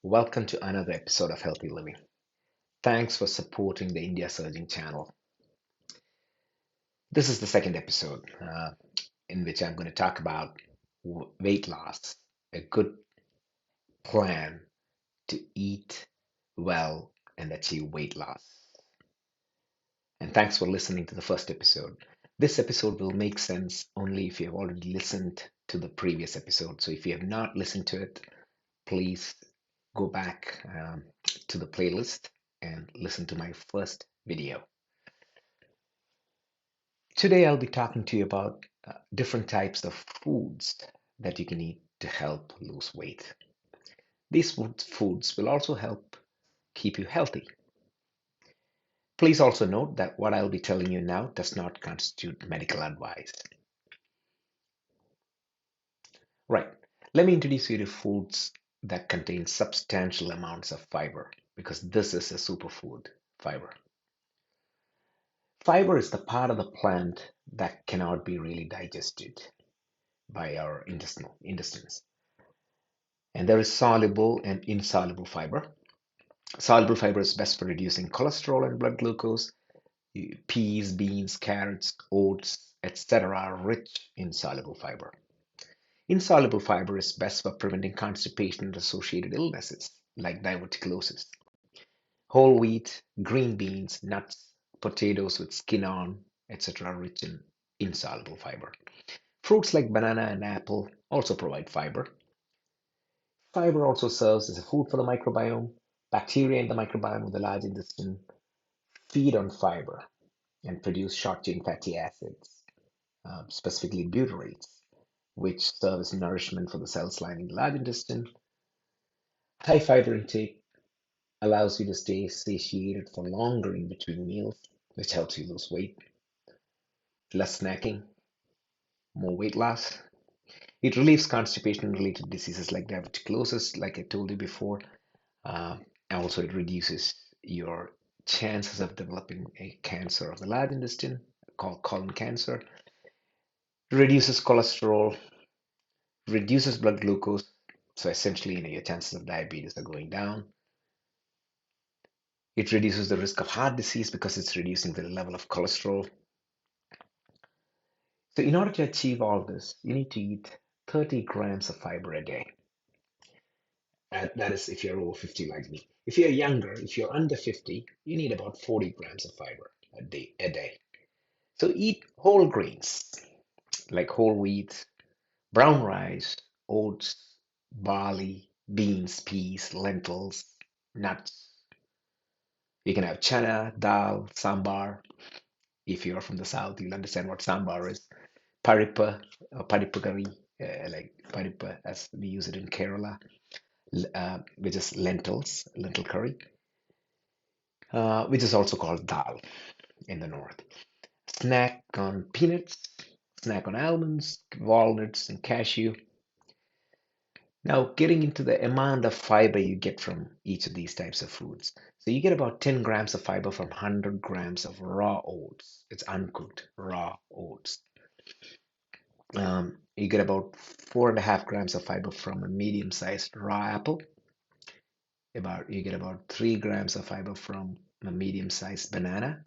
Welcome to another episode of Healthy Living. Thanks for supporting the India Surging channel. This is the second episode in which I'm going to talk about weight loss, a good plan to eat well and achieve weight loss. And thanks for listening to the first episode. This episode will make sense only if you have already listened to the previous episode. So if you have not listened to it, please go back to the playlist and listen to my first video. Today, I'll be talking to you about different types of foods that you can eat to help lose weight. These foods will also help keep you healthy. Please also note that what I'll be telling you now does not constitute medical advice. Right, let me introduce you to foods that contain substantial amounts of fiber because this is a superfood, fiber. Fiber is the part of the plant that cannot be really digested by our intestines. And there is soluble and insoluble fiber. Soluble fiber is best for reducing cholesterol and blood glucose. Peas, beans, carrots, oats, etc. are rich in soluble fiber. Insoluble fiber is best for preventing constipation and associated illnesses like diverticulosis. Whole wheat, green beans, nuts, potatoes with skin on, etc. are rich in insoluble fiber. Fruits like banana and apple also provide fiber. Fiber also serves as a food for the microbiome. Bacteria in the microbiome of the large intestine feed on fiber and produce short-chain fatty acids, specifically butyrates, which serve as nourishment for the cells lining the large intestine. High fiber intake allows you to stay satiated for longer in between meals, which helps you lose weight. Less snacking, more weight loss. It relieves constipation-related diseases like diverticulosis, like I told you before. Uh, Also, it reduces your chances of developing a cancer of the large intestine called colon cancer. It reduces cholesterol, reduces blood glucose. So essentially, your chances of diabetes are going down. It reduces the risk of heart disease because it's reducing the level of cholesterol. So in order to achieve all this, you need to eat 30 grams of fiber a day. That is if you're over 50 like me. If you're younger, if you're under 50, you need about 40 grams of fiber a day. So eat whole grains like whole wheat, brown rice, oats, barley, beans, peas, lentils, nuts. You can have chana, dal, sambar. If you're from the south, you'll understand what sambar is. Paripa, paripa curry, like paripa as we use it in Kerala, which is lentils, lentil curry, which is also called dal in the north. Snack on peanuts, snack on almonds, walnuts, and cashew. Now, getting into the amount of fiber you get from each of these types of foods. So, you get about 10 grams of fiber from 100 grams of raw oats. It's uncooked raw oats. You get about 4.5 grams of fiber from a medium-sized raw apple. You get about 3 grams of fiber from a medium-sized banana.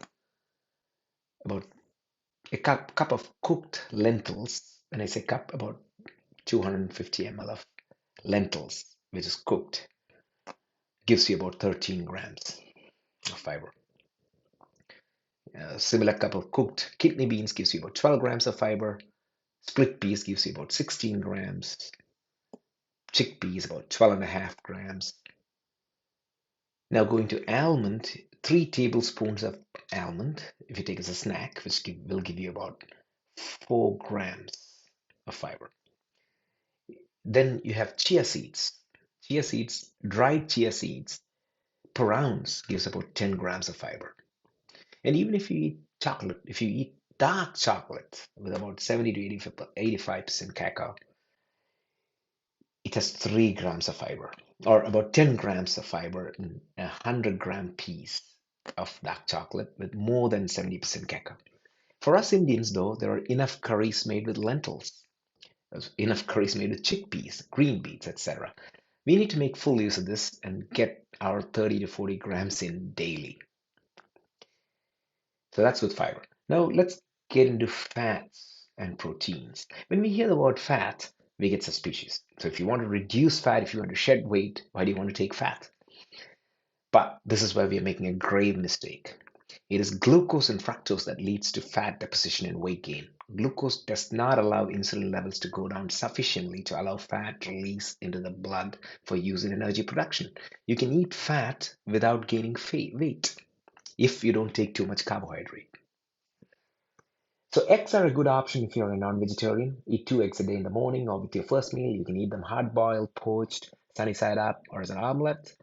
About a cup of cooked lentils. When I say cup, about 250 ml of lentils, which is cooked, gives you about 13 grams of fiber. A similar cup of cooked kidney beans gives you about 12 grams of fiber. Split peas gives you about 16 grams. Chickpeas about 12.5 grams. Now going to almond, 3 tablespoons of almond, if you take as a snack, which will give you about 4 grams of fiber. Then you have chia seeds. Dried chia seeds per ounce gives about 10 grams of fiber. And even if you eat chocolate, if you eat dark chocolate with about 70 to 85% cacao, it has 3 grams of fiber, or about 10 grams of fiber in a 100-gram piece of dark chocolate with more than 70% cacao. For us Indians, though, there are enough curries made with lentils, enough curries made with chickpeas, green beans, etc. We need to make full use of this and get our 30 to 40 grams in daily. So that's with fiber. Now let's get into fats and proteins. When we hear the word fat, we get suspicious. So if you want to reduce fat, if you want to shed weight, why do you want to take fat? But this is where we are making a grave mistake. It is glucose and fructose that leads to fat deposition and weight gain. Glucose does not allow insulin levels to go down sufficiently to allow fat release into the blood for use in energy production. You can eat fat without gaining weight if you don't take too much carbohydrate. So eggs are a good option if you're a non-vegetarian. Eat 2 eggs a day in the morning or with your first meal. You can eat them hard-boiled, poached, sunny side up, or as an omelet.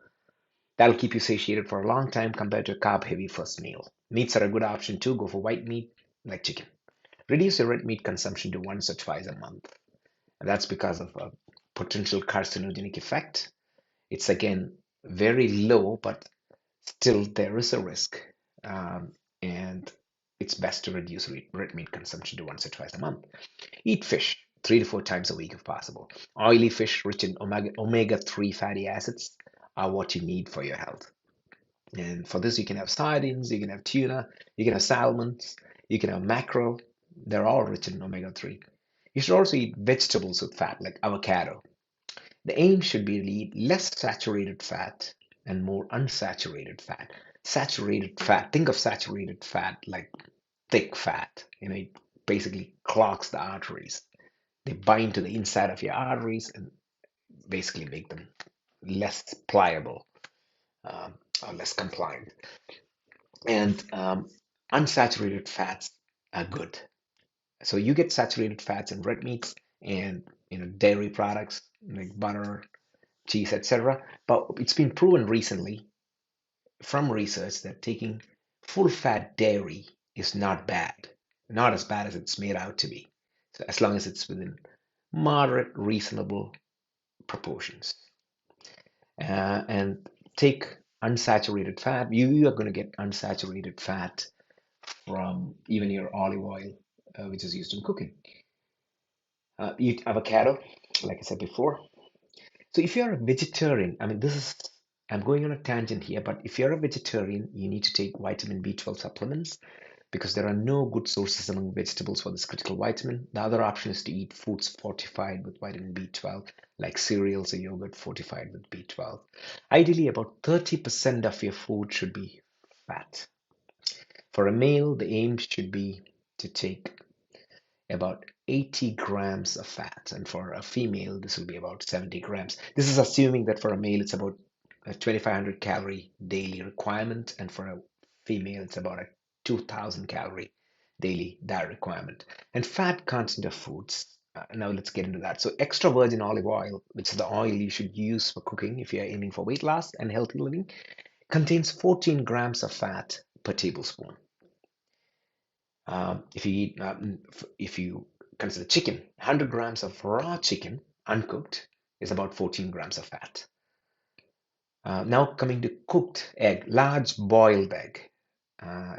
That'll keep you satiated for a long time compared to a carb-heavy first meal. Meats are a good option too. Go for white meat like chicken. Reduce your red meat consumption to once or twice a month. And that's because of a potential carcinogenic effect. It's again very low, but still there is a risk. And it's best to reduce red meat consumption to once or twice a month. Eat fish 3 to 4 times a week if possible. Oily fish rich in omega-3 fatty acids are what you need for your health. And for this, you can have sardines, you can have tuna, you can have salmons, you can have mackerel. They're all rich in omega-3. You should also eat vegetables with fat, like avocado. The aim should be to eat less saturated fat and more unsaturated fat. Saturated fat, think of saturated fat like thick fat. It basically clogs the arteries. They bind to the inside of your arteries and basically make them less pliable, um, or less compliant. And unsaturated fats are good. So you get saturated fats in red meats and dairy products like butter, cheese, etc. But it's been proven recently from research that taking full fat dairy is not bad, not as bad as it's made out to be. So as long as it's within moderate, reasonable proportions. And take unsaturated fat. You are going to get unsaturated fat from even your olive oil, which is used in cooking. Eat avocado, like I said before. So if you're a vegetarian, I mean, I'm going on a tangent here, but if you're a vegetarian, you need to take vitamin B12 supplements because there are no good sources among vegetables for this critical vitamin. The other option is to eat foods fortified with vitamin B12, like cereals or yogurt fortified with B12. Ideally, about 30% of your food should be fat. For a male, the aim should be to take about 80 grams of fat, and for a female, this will be about 70 grams. This is assuming that for a male, it's about a 2,500 calorie daily requirement, and for a female, it's about a 2,000 calorie daily diet requirement. And fat content of foods. Now let's get into that. So extra virgin olive oil, which is the oil you should use for cooking if you're aiming for weight loss and healthy living, contains 14 grams of fat per tablespoon. If you consider chicken, 100 grams of raw chicken, uncooked, is about 14 grams of fat. Now coming to cooked egg, large boiled egg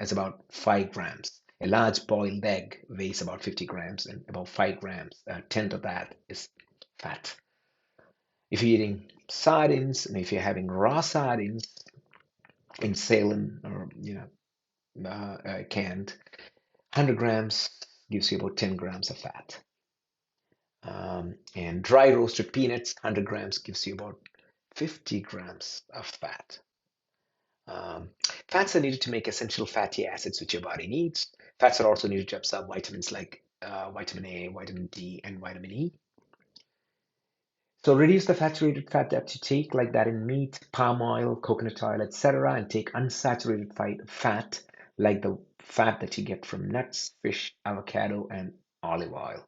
is about 5 grams. A large boiled egg weighs about 50 grams, and about 5 grams, a tenth of that is fat. If you're eating sardines, and if you're having raw sardines in saline or canned, 100 grams gives you about 10 grams of fat. And dry roasted peanuts, 100 grams gives you about 50 grams of fat. Fats are needed to make essential fatty acids which your body needs. Fats are also needed to absorb vitamins like vitamin A, vitamin D, and vitamin E. So reduce the saturated fat that you take, like that in meat, palm oil, coconut oil, etc., and take unsaturated fat, like the fat that you get from nuts, fish, avocado, and olive oil.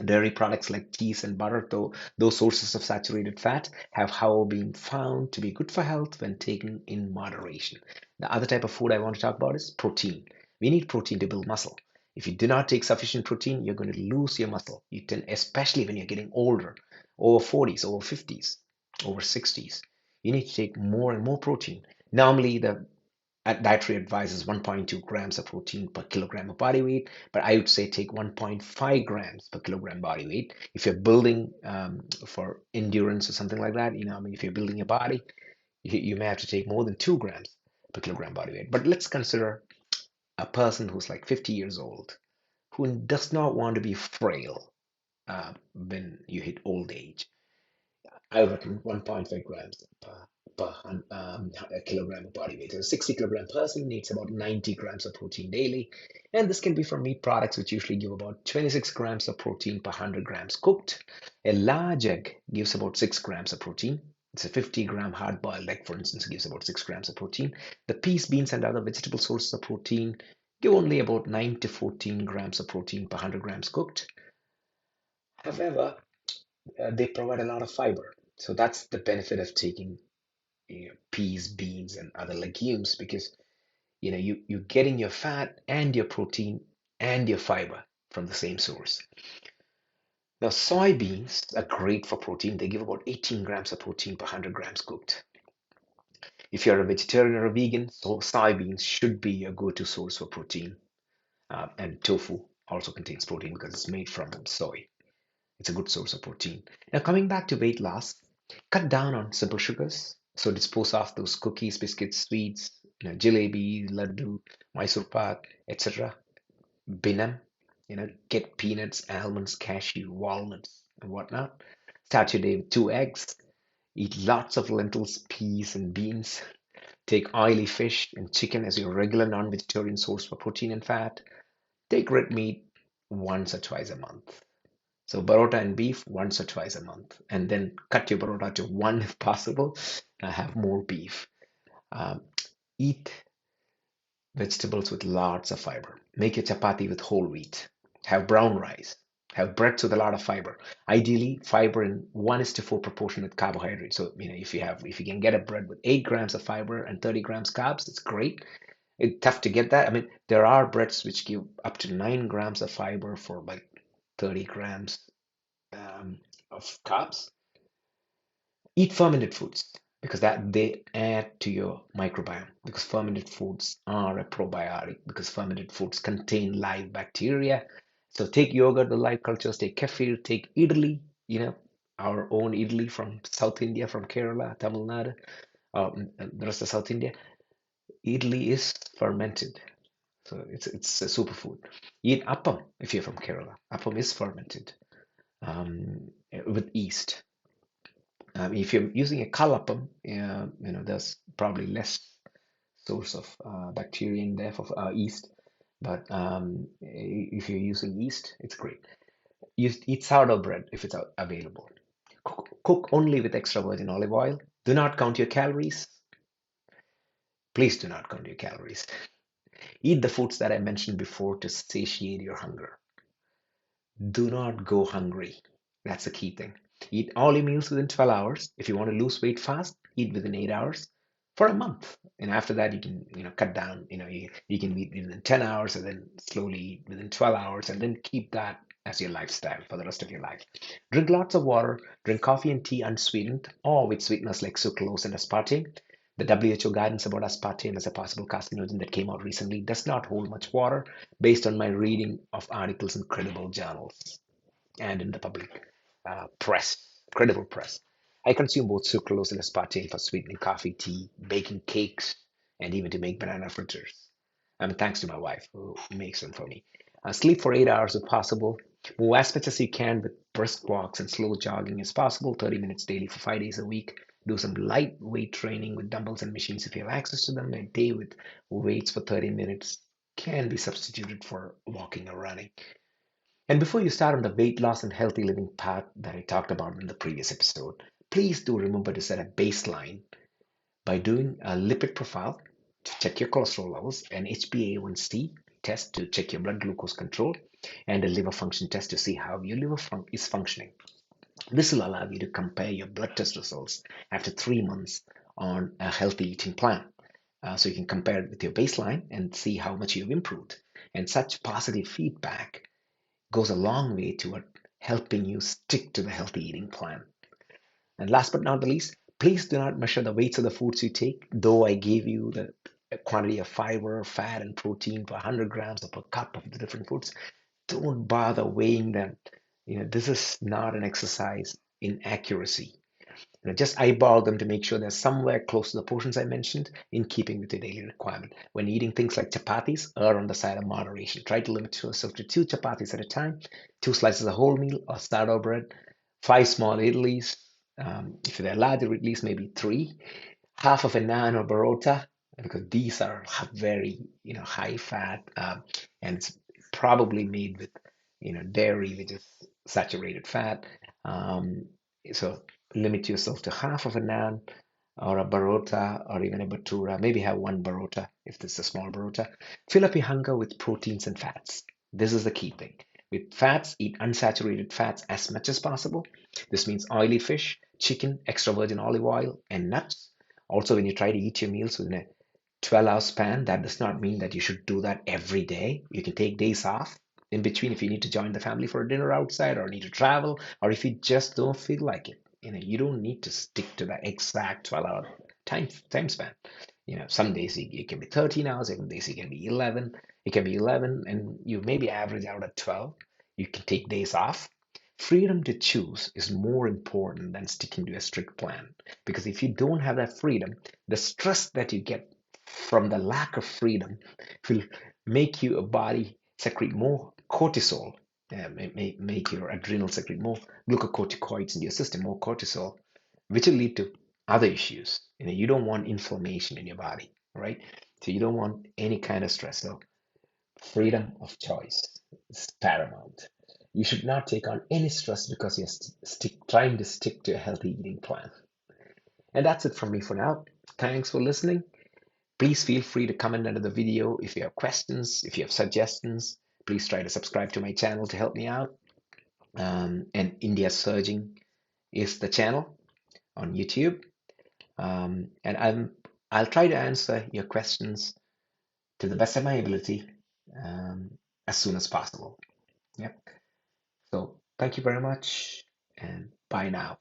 Dairy products like cheese and butter, though those sources of saturated fat, have however been found to be good for health when taken in moderation. The other type of food I want to talk about is protein. We need protein to build muscle. If you do not take sufficient protein, you're going to lose your muscle. You tend, especially when you're getting older, over 40s, over 50s, over 60s. You need to take more and more protein. Normally, the dietary advice is 1.2 grams of protein per kilogram of body weight, but I would say take 1.5 grams per kilogram body weight. If you're building for endurance or something like that, I mean, if you're building your body, you may have to take more than 2 grams per kilogram body weight. But let's consider a person who's like 50 years old, who does not want to be frail when you hit old age. I reckon 1.5 grams per kilogram of body weight. A 60-kilogram person needs about 90 grams of protein daily. And this can be from meat products, which usually give about 26 grams of protein per 100 grams cooked. A large egg gives about 6 grams of protein. It's a 50-gram hard-boiled egg, for instance, gives about 6 grams of protein. The peas, beans, and other vegetable sources of protein give only about 9 to 14 grams of protein per 100 grams cooked. However, they provide a lot of fiber. So that's the benefit of taking peas, beans, and other legumes, because you're getting your fat and your protein and your fiber from the same source. Now, soybeans are great for protein. They give about 18 grams of protein per 100 grams cooked. If you're a vegetarian or a vegan, so soybeans should be your go-to source for protein. And tofu also contains protein because it's made from soy. It's a good source of protein. Now, coming back to weight loss, cut down on simple sugars. So dispose off those cookies, biscuits, sweets, jalebi, laddu, Mysore pak, etc. Bin them. Get peanuts, almonds, cashew, walnuts, and whatnot. Start your day with 2 eggs. Eat lots of lentils, peas, and beans. Take oily fish and chicken as your regular non-vegetarian source for protein and fat. Take red meat once or twice a month. So parota and beef once or twice a month, and then cut your parota to one if possible. Have more beef. Um, Eat vegetables with lots of fiber. Make your chapati with whole wheat. Have brown rice. Have breads with a lot of fiber. Ideally, fiber in 1:4 proportion with carbohydrate. So if you can get a bread with 8 grams of fiber and 30 grams carbs, it's great. It's tough to get that. I mean, there are breads which give up to 9 grams of fiber for like 30 grams of carbs. Eat fermented foods because that they add to your microbiome, because fermented foods are a probiotic, because fermented foods contain live bacteria. So take yogurt, the live cultures, take kefir, take idli, our own idli from South India, from Kerala, Tamil Nadu, and the rest of South India. Idli is fermented. So it's a superfood. Eat appam if you're from Kerala. Appam is fermented with yeast. If you're using a kalapam, there's probably less source of bacteria in there for yeast. But if you're using yeast, it's great. Eat sourdough bread if it's available. Cook only with extra virgin olive oil. Do not count your calories. Please do not count your calories. Eat the foods that I mentioned before to satiate your hunger. Do not go hungry. That's the key thing. Eat all your meals within 12 hours. If you want to lose weight fast, eat within 8 hours for a month. And after that, you can, cut down. You can eat within 10 hours and then slowly eat within 12 hours and then keep that as your lifestyle for the rest of your life. Drink lots of water. Drink coffee and tea unsweetened or with sweeteners like sucralose and aspartame. The WHO guidance about aspartame as a possible carcinogen that came out recently does not hold much water based on my reading of articles in credible journals and in the public press, credible press. I consume both sucralose and aspartame for sweetening coffee, tea, baking cakes, and even to make banana fritters. Thanks to my wife who makes them for me. Sleep for 8 hours if possible. Move as much as you can with brisk walks and slow jogging as possible, 30 minutes daily for 5 days a week. Do some lightweight training with dumbbells and machines if you have access to them. A day with weights for 30 minutes can be substituted for walking or running. And before you start on the weight loss and healthy living path that I talked about in the previous episode, please do remember to set a baseline by doing a lipid profile to check your cholesterol levels, an HbA1c test to check your blood glucose control, and a liver function test to see how your liver is functioning. This will allow you to compare your blood test results after 3 months on a healthy eating plan. So you can compare it with your baseline and see how much you've improved. And such positive feedback goes a long way toward helping you stick to the healthy eating plan. And last but not the least, please do not measure the weights of the foods you take, though I gave you the quantity of fiber, fat, and protein per 100 grams or per cup of the different foods. Don't bother weighing them. This is not an exercise in accuracy. Just eyeball them to make sure they're somewhere close to the portions I mentioned in keeping with your daily requirement. When eating things like chapatis, err on the side of moderation. Try to limit yourself to 2 chapatis at a time, 2 slices of wholemeal or sourdough bread, 5 small idlis. If they're larger idlis, maybe 3. Half of a naan or barota, because these are very high fat, and it's probably made with dairy, which is saturated fat. So limit yourself to half of a naan or a barota or even a batura. Maybe have one barota if this is a small barota. Fill up your hunger with proteins and fats. This is the key thing. With fats, eat unsaturated fats as much as possible. This means oily fish, chicken, extra virgin olive oil, and nuts. Also, when you try to eat your meals within a 12-hour span, that does not mean that you should do that every day. You can take days off in between if you need to join the family for a dinner outside or need to travel or if you just don't feel like it. You don't need to stick to that exact 12-hour time span. Some days it can be 13 hours, some days it can be 11. It can be 11 and you maybe average out at 12. You can take days off. Freedom to choose is more important than sticking to a strict plan because if you don't have that freedom, the stress that you get from the lack of freedom will make your body secrete more cortisol, make your adrenal secrete more glucocorticoids in your system, more cortisol, which will lead to other issues. You don't want inflammation in your body, right? So you don't want any kind of stress. So freedom of choice is paramount. You should not take on any stress because you're trying to stick to a healthy eating plan. And that's it from me for now. Thanks for listening. Please feel free to comment under the video if you have questions, if you have suggestions. Please try to subscribe to my channel to help me out. And India Surging is the channel on YouTube. And I'll try to answer your questions to the best of my ability as soon as possible. Yep. So thank you very much and bye now.